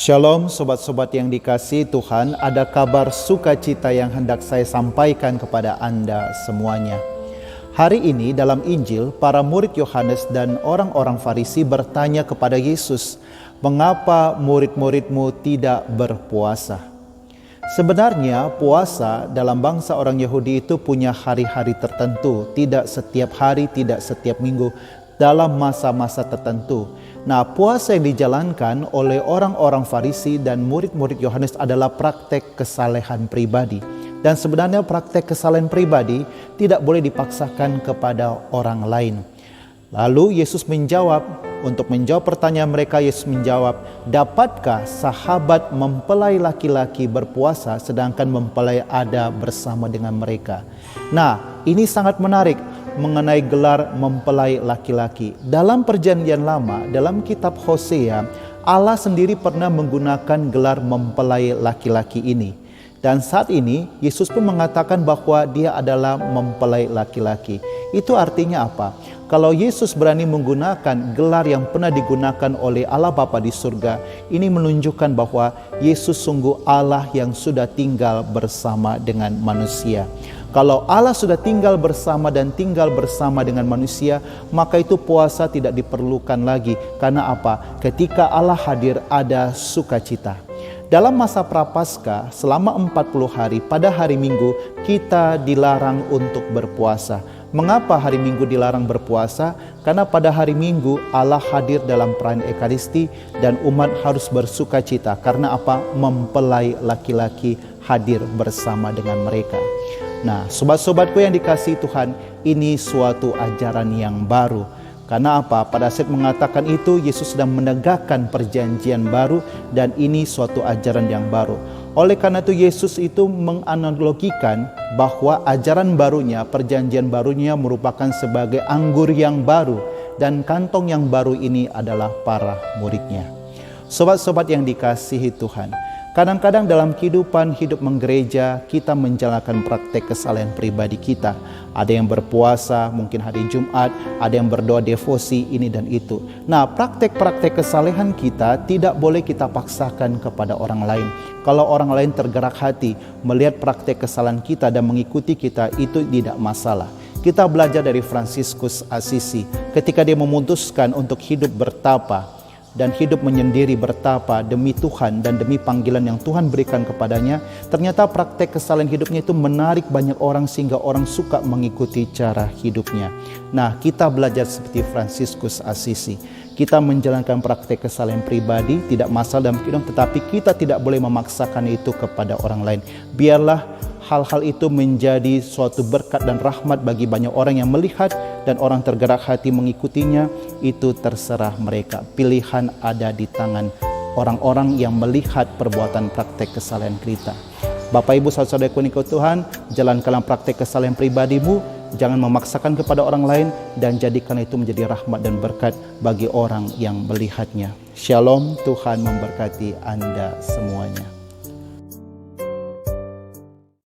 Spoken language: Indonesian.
Shalom sobat-sobat yang dikasihi Tuhan, ada kabar sukacita yang hendak saya sampaikan kepada Anda semuanya. Hari ini dalam Injil, para murid Yohanes dan orang-orang Farisi bertanya kepada Yesus, "Mengapa murid-muridmu tidak berpuasa?" Sebenarnya puasa dalam bangsa orang Yahudi itu punya hari-hari tertentu, tidak setiap hari, tidak setiap minggu, dalam masa-masa tertentu. Nah, puasa yang dijalankan oleh orang-orang Farisi dan murid-murid Yohanes adalah praktek kesalehan pribadi. Dan sebenarnya praktek kesalehan pribadi tidak boleh dipaksakan kepada orang lain. Lalu Yesus menjawab, untuk menjawab pertanyaan mereka, Yesus menjawab, "Dapatkah sahabat mempelai laki-laki berpuasa sedangkan mempelai ada bersama dengan mereka?" Nah, ini sangat menarik mengenai gelar mempelai laki-laki. Dalam perjanjian lama, dalam kitab Hosea, Allah sendiri pernah menggunakan gelar mempelai laki-laki ini. Dan saat ini Yesus pun mengatakan bahwa dia adalah mempelai laki-laki. Itu artinya apa? Kalau Yesus berani menggunakan gelar yang pernah digunakan oleh Allah Bapa di surga, ini menunjukkan bahwa Yesus sungguh Allah yang sudah tinggal bersama dengan manusia. Kalau Allah sudah tinggal bersama dan tinggal bersama dengan manusia, maka itu puasa tidak diperlukan lagi. Karena apa? Ketika Allah hadir ada sukacita. Dalam masa Prapaskah selama 40 hari pada hari Minggu kita dilarang untuk berpuasa. Mengapa hari Minggu dilarang berpuasa? Karena pada hari Minggu Allah hadir dalam perayaan Ekaristi dan umat harus bersukacita. Karena apa? Mempelai laki-laki hadir bersama dengan mereka. Nah, sobat-sobatku yang dikasihi Tuhan, ini suatu ajaran yang baru. Karena apa? Pada saat mengatakan itu, Yesus sedang menegakkan perjanjian baru dan ini suatu ajaran yang baru. Oleh karena itu Yesus itu menganalogikan bahwa ajaran barunya, perjanjian barunya merupakan sebagai anggur yang baru dan kantong yang baru ini adalah para muridnya. Sobat-sobat yang dikasihi Tuhan, kadang-kadang dalam kehidupan hidup menggereja, kita menjalankan praktek kesalehan pribadi kita. Ada yang berpuasa, mungkin hari Jumat, ada yang berdoa devosi, ini dan itu. Nah, praktek-praktek kesalehan kita tidak boleh kita paksakan kepada orang lain. Kalau orang lain tergerak hati, melihat praktek kesalehan kita dan mengikuti kita, itu tidak masalah. Kita belajar dari Fransiskus Assisi, ketika dia memutuskan untuk hidup bertapa, dan hidup menyendiri bertapa demi Tuhan dan demi panggilan yang Tuhan berikan kepadanya, ternyata praktek kesalehan hidupnya itu menarik banyak orang sehingga orang suka mengikuti cara hidupnya. Nah, kita belajar seperti Fransiskus Assisi. Kita menjalankan praktek kesalehan pribadi, tidak masalah dalam kehidupan, tetapi kita tidak boleh memaksakan itu kepada orang lain. Biarlah hal-hal itu menjadi suatu berkat dan rahmat bagi banyak orang yang melihat dan orang tergerak hati mengikutinya, itu terserah mereka. Pilihan ada di tangan orang-orang yang melihat perbuatan praktek kesalehan kita. Bapak Ibu saudara-saudaraku yang dikasihi Tuhan, jalankanlah praktek kesalehan pribadimu, jangan memaksakan kepada orang lain dan jadikan itu menjadi rahmat dan berkat bagi orang yang melihatnya. Shalom, Tuhan memberkati Anda semuanya.